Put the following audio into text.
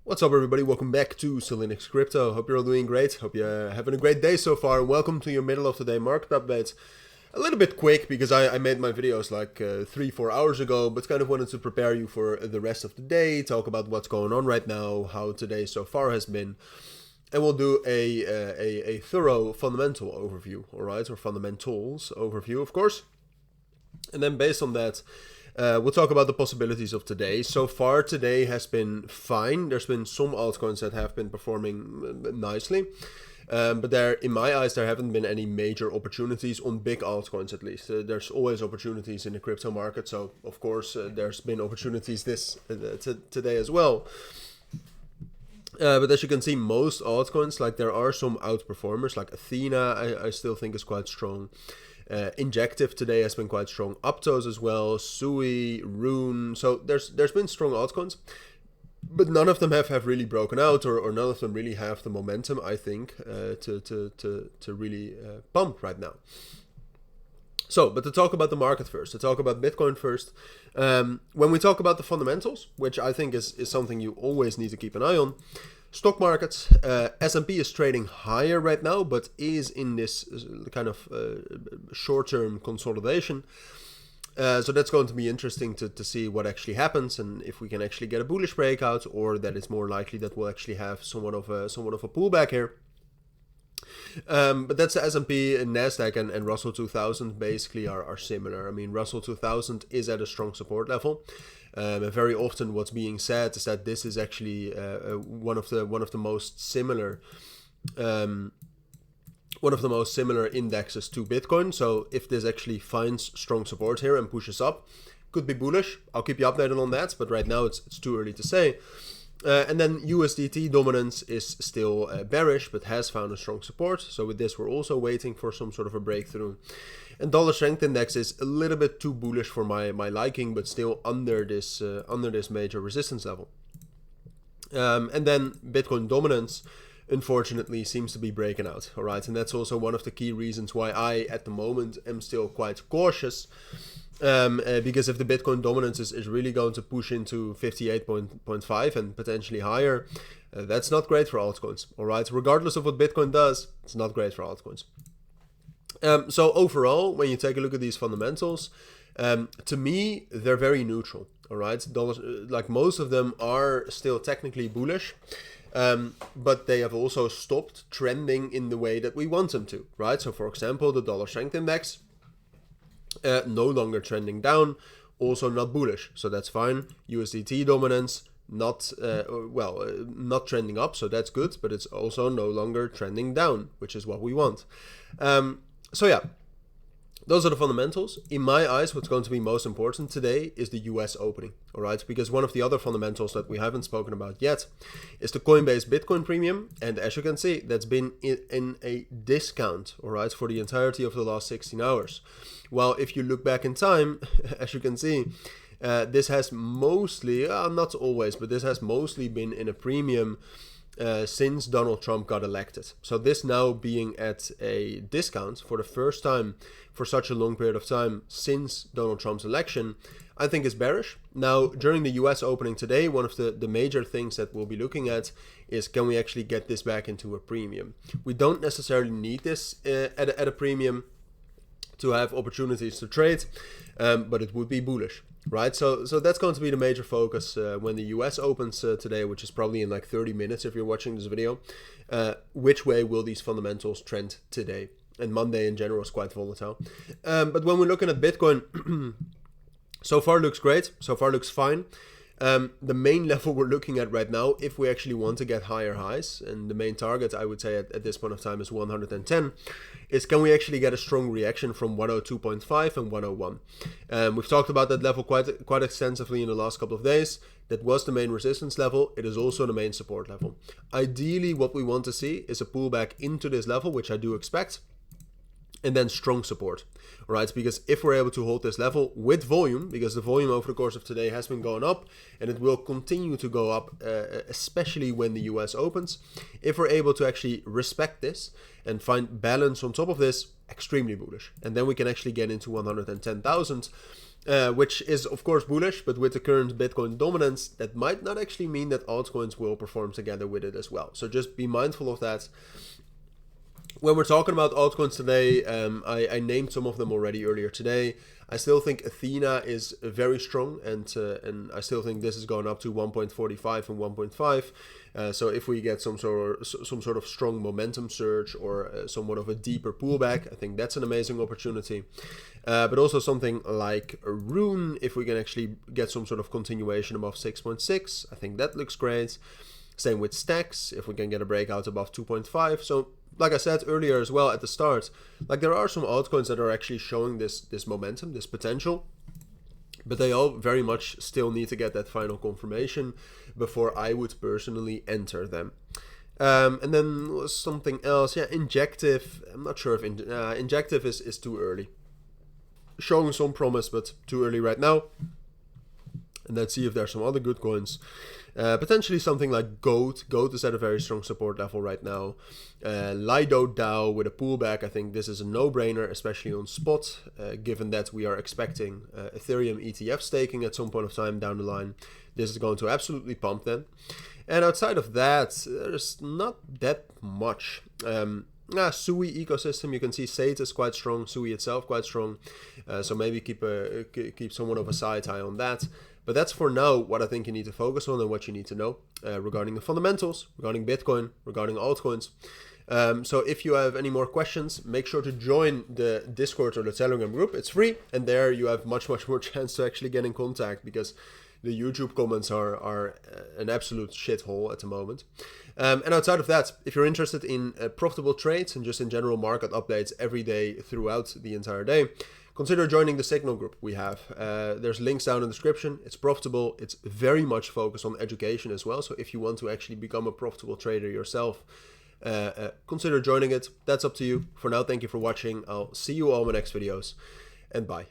What's up, everybody? Welcome back to Cilinix Crypto. Hope you're all doing great. Hope you're having a great day so far. And welcome to your middle of the day market updates. A little bit quick because I made my videos like 3-4 hours ago, but kind of wanted to prepare you for the rest of the day, talk about what's going on right now, how today so far has been. And we'll do a thorough fundamental overview, all right, or fundamentals overview, of course. And then based on that, we'll talk about the possibilities of today. So far, today has been fine. There's been some altcoins that have been performing nicely. But there, in my eyes, there haven't been any major opportunities on big altcoins, at least. There's always opportunities in the crypto market. So, of course, there's been opportunities today as well. But as you can see, most altcoins, like there are some outperformers, like Athena, I still think is quite strong. Injective today has been quite strong. Aptos as well, Sui, Rune. So there's been strong altcoins, but none of them have really broken out, or none of them really have the momentum, I think, to really pump right now. So, but to talk about the market first, to talk about Bitcoin first, when we talk about the fundamentals, which I think is something you always need to keep an eye on, stock markets, S&P is trading higher right now, but is in this kind of short-term consolidation. So that's going to be interesting to see what actually happens, and if we can actually get a bullish breakout, or that it's more likely that we'll actually have somewhat of a pullback here. But that's the S&P, and NASDAQ and Russell 2000 basically are similar. I mean, Russell 2000 is at a strong support level. And very often what's being said is that this is actually one of the most similar indexes to Bitcoin. So if this actually finds strong support here and pushes up, could be bullish. I'll keep you updated on that, but right now it's too early to say. And then USDT dominance is still bearish, but has found a strong support. So with this, we're also waiting for some sort of a breakthrough. And dollar strength index is a little bit too bullish for my liking, but still under this major resistance level. And then Bitcoin dominance, unfortunately, seems to be breaking out. All right, and that's also one of the key reasons why I, at the moment, am still quite cautious. Because if the Bitcoin dominance is really going to push into 58.5 and potentially higher, that's not great for altcoins. All right, regardless of what Bitcoin does, it's not great for altcoins. So overall, when you take a look at these fundamentals, to me, they're very neutral. All right, like most of them are still technically bullish. But they have also stopped trending in the way that we want them to, right? So for example, the dollar strength index, no longer trending down, also not bullish, so that's fine. USDT dominance, not trending up, so that's good, but it's also no longer trending down, which is what we want. So yeah, those are the fundamentals. In my eyes, what's going to be most important today is the US opening, all right? Because one of the other fundamentals that we haven't spoken about yet is the Coinbase Bitcoin premium. And as you can see, that's been in a discount, all right, for the entirety of the last 16 hours. Well, if you look back in time, as you can see, this has mostly, not always, but this has mostly been in a premium since Donald Trump got elected. So this now being at a discount for the first time for such a long period of time since Donald Trump's election, I think is bearish. Now, during the US opening today, one of the major things that we'll be looking at is, can we actually get this back into a premium? We don't necessarily need this at a premium to have opportunities to trade, but it would be bullish. Right, so that's going to be the major focus when the US opens today, which is probably in like 30 minutes if you're watching this video. Which way will these fundamentals trend today? And Monday in general is quite volatile. But when we're looking at Bitcoin, so far looks great, so far looks fine. The main level we're looking at right now, if we actually want to get higher highs, and the main target I would say at this point of time is 110, is can we actually get a strong reaction from 102.5 and 101. We've talked about that level quite extensively in the last couple of days. That was the main resistance level. It is also the main support level. Ideally, what we want to see is a pullback into this level, which I do expect, and then strong support, right? Because if we're able to hold this level with volume, because the volume over the course of today has been going up, and it will continue to go up, especially when the US opens, if we're able to actually respect this and find balance on top of this, extremely bullish. And then we can actually get into 110,000, which is of course bullish, but with the current Bitcoin dominance, that might not actually mean that altcoins will perform together with it as well. So just be mindful of that. When we're talking about altcoins today, I named some of them already earlier today. I still think Athena is very strong, and I still think this is going up to 1.45 and 1.5. So if we get some sort of strong momentum surge or somewhat of a deeper pullback, I think that's an amazing opportunity. But also something like Rune, if we can actually get some sort of continuation above 6.6, I think that looks great. Same with Stacks, if we can get a breakout above 2.5. So like I said earlier as well at the start, like there are some altcoins that are actually showing this momentum, this potential, but they all very much still need to get that final confirmation before I would personally enter them. And then something else, yeah, Injective. I'm not sure if Injective is too early. Showing some promise, but too early right now. And let's see if there's some other good coins. Potentially something like Goat. Goat is at a very strong support level right now. Lido DAO with a pullback. I think this is a no-brainer, especially on spot, given that we are expecting Ethereum ETF staking at some point of time down the line. This is going to absolutely pump then. And outside of that, there's not that much. Sui ecosystem, you can see Sate is quite strong, Sui itself quite strong. So maybe keep somewhat of a side eye on that. But that's for now what I think you need to focus on and what you need to know regarding the fundamentals, regarding Bitcoin, regarding altcoins. So if you have any more questions, make sure to join the Discord or the Telegram group. It's free, and there you have much more chance to actually get in contact, because the YouTube comments are an absolute shithole at the moment. And outside of that, if you're interested in profitable trades and just in general market updates every day throughout the entire day, consider joining the Signal group we have. There's links down in the description. It's profitable. It's very much focused on education as well. So if you want to actually become a profitable trader yourself, consider joining it. That's up to you. For now, thank you for watching. I'll see you all in my next videos, and bye.